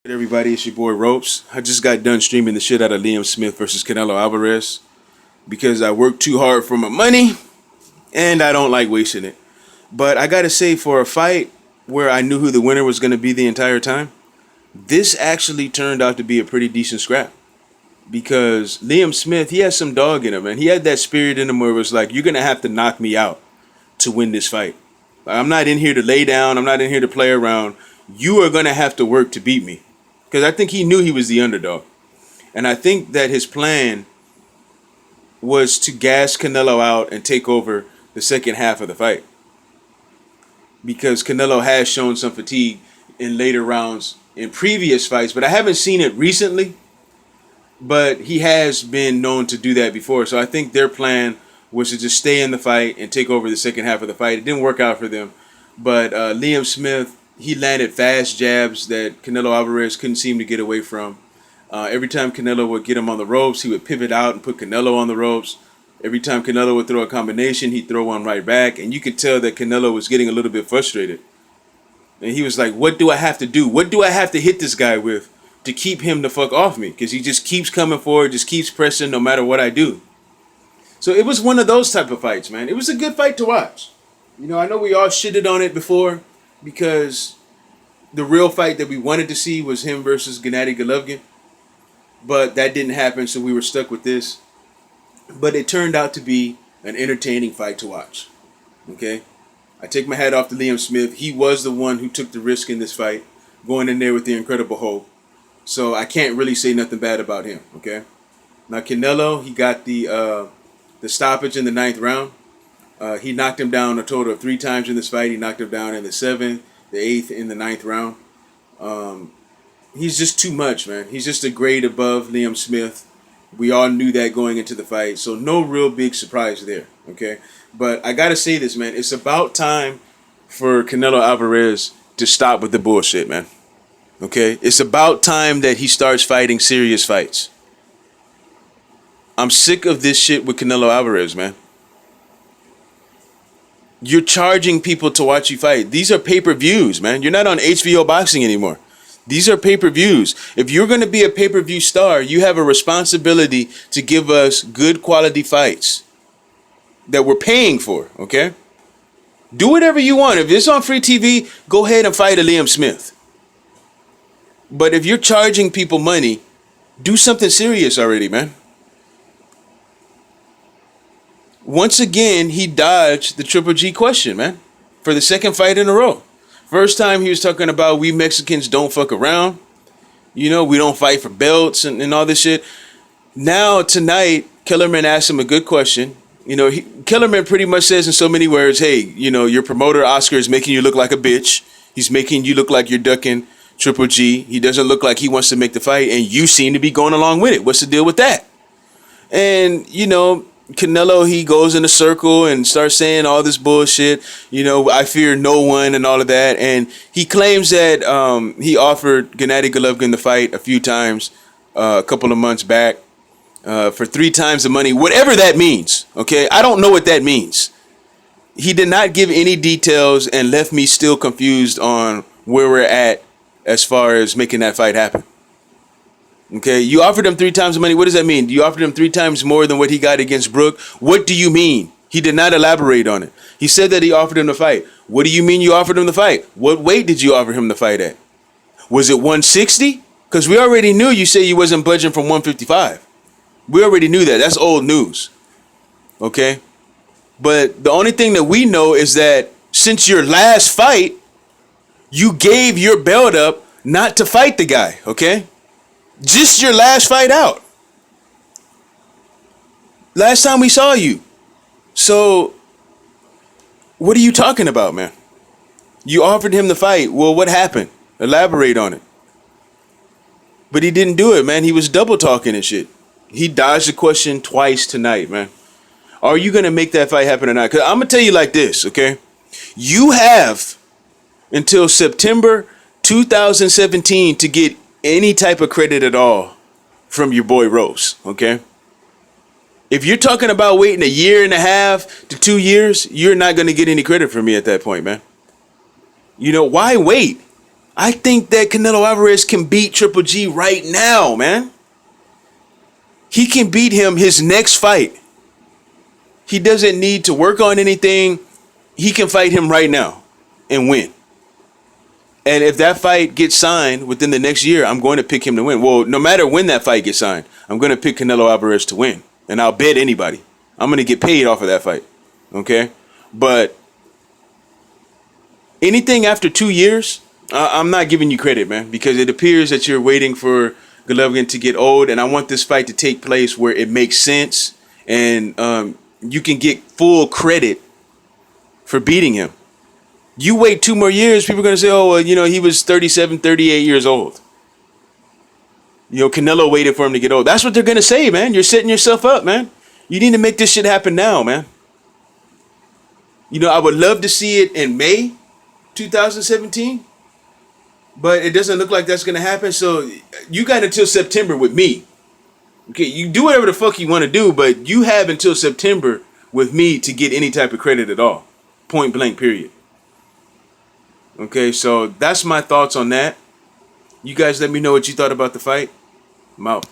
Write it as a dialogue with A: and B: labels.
A: Hey everybody, it's your boy Ropes. I just got done streaming the shit out of Liam Smith versus Canelo Alvarez because I work too hard for my money and I don't like wasting it. But I gotta say, for a fight where I knew who the winner was gonna be the entire time, this actually turned out to be a pretty decent scrap. Because Liam Smith, he has some dog in him, and he had that spirit in him where it was like, you're gonna have to knock me out to win this fight. I'm not in here to lay down, I'm not in here to play around. You are gonna have to work to beat me. Because I think he knew he was the underdog. And I think that his plan was to gas Canelo out and take over the second half of the fight. Because Canelo has shown some fatigue in later rounds in previous fights, but I haven't seen it recently. But he has been known to do that before. So I think their plan was to just stay in the fight and take over the second half of the fight. It didn't work out for them. But Liam Smith, he landed fast jabs that Canelo Alvarez couldn't seem to get away from. Every time Canelo would get him on the ropes, he would pivot out and put Canelo on the ropes. Every time Canelo would throw a combination, he'd throw one right back. And you could tell that Canelo was getting a little bit frustrated. And he was like, what do I have to do? What do I have to hit this guy with to keep him the fuck off me? Because he just keeps coming forward, just keeps pressing no matter what I do. So it was one of those type of fights, man. It was a good fight to watch. You know, I know we all shitted on it before because the real fight that we wanted to see was him versus Gennady Golovkin. But that didn't happen, so we were stuck with this. But it turned out to be an entertaining fight to watch. Okay? I take my hat off to Liam Smith. He was the one who took the risk in this fight, going in there with the incredible hope. So I can't really say nothing bad about him, okay? Now Canelo, he got the stoppage in the ninth round. He knocked him down a total of 3 times in this fight. He knocked him down in the 7th, the 8th, in the ninth round. He's just too much, man. He's just a grade above Liam Smith. We all knew that going into the fight, so no real big surprise there, okay? But I gotta say this, man. It's about time for Canelo Alvarez to stop with the bullshit, man. Okay? It's about time that he starts fighting serious fights. I'm sick of this shit with Canelo Alvarez, man. You're charging people to watch you fight. These are pay-per-views, man. You're not on HBO Boxing anymore. These are pay-per-views. If you're going to be a pay-per-view star, you have a responsibility to give us good quality fights that we're paying for, okay? Do whatever you want. If it's on free TV, go ahead and fight a Liam Smith. But if you're charging people money, do something serious already, man. Once again, he dodged the Triple G question, man, for the second fight in a row. First time he was talking about we Mexicans don't fuck around. You know, we don't fight for belts and all this shit. Now, tonight, Kellerman asked him a good question. You know, Kellerman pretty much says in so many words, hey, you know, your promoter, Oscar, is making you look like a bitch. He's making you look like you're ducking Triple G. He doesn't look like he wants to make the fight, and you seem to be going along with it. What's the deal with that? And, you know, Canelo, he goes in a circle and starts saying all this bullshit. You know, I fear no one and all of that. And he claims that he offered Gennady Golovkin the fight a few times a couple of months back for 3 times the money, whatever that means. Okay, I don't know what that means. He did not give any details and left me still confused on where we're at as far as making that fight happen. Okay, you offered him 3 times the money. What does that mean? You offered him 3 times more than what he got against Brook. What do you mean? He did not elaborate on it. He said that he offered him the fight. What do you mean you offered him the fight? What weight did you offer him the fight at? Was it 160? Because we already knew you said you wasn't budging from 155. We already knew that. That's old news. Okay? But the only thing that we know is that since your last fight, you gave your belt up not to fight the guy. Okay? Just your last fight out. Last time we saw you. So, what are you talking about, man? You offered him the fight. Well, what happened? Elaborate on it. But he didn't do it, man. He was double talking and shit. He dodged the question twice tonight, man. Are you going to make that fight happen or not? Because I'm going to tell you like this, okay? You have until September 2017 to get any type of credit at all from your boy Rose, okay? If you're talking about waiting a year and a half to 2 years, you're not going to get any credit from me at that point, man. You know, why wait? I think that Canelo Alvarez can beat Triple G right now, man. He can beat him his next fight. He doesn't need to work on anything. He can fight him right now and win. And if that fight gets signed within the next year, I'm going to pick him to win. Well, no matter when that fight gets signed, I'm going to pick Canelo Alvarez to win. And I'll bet anybody. I'm going to get paid off of that fight. Okay? But anything after 2 years, I'm not giving you credit, man, because it appears that you're waiting for Golovkin to get old, and I want this fight to take place where it makes sense and you can get full credit for beating him. You wait 2 more years, people are going to say, oh, well, he was 37, 38 years old. Canelo waited for him to get old. That's what they're going to say, man. You're setting yourself up, man. You need to make this shit happen now, man. I would love to see it in May 2017, but it doesn't look like that's going to happen. So you got until September with me. Okay, you do whatever the fuck you want to do, but you have until September with me to get any type of credit at all. Point blank, period. Okay, so that's my thoughts on that. You guys let me know what you thought about the fight. I'm out.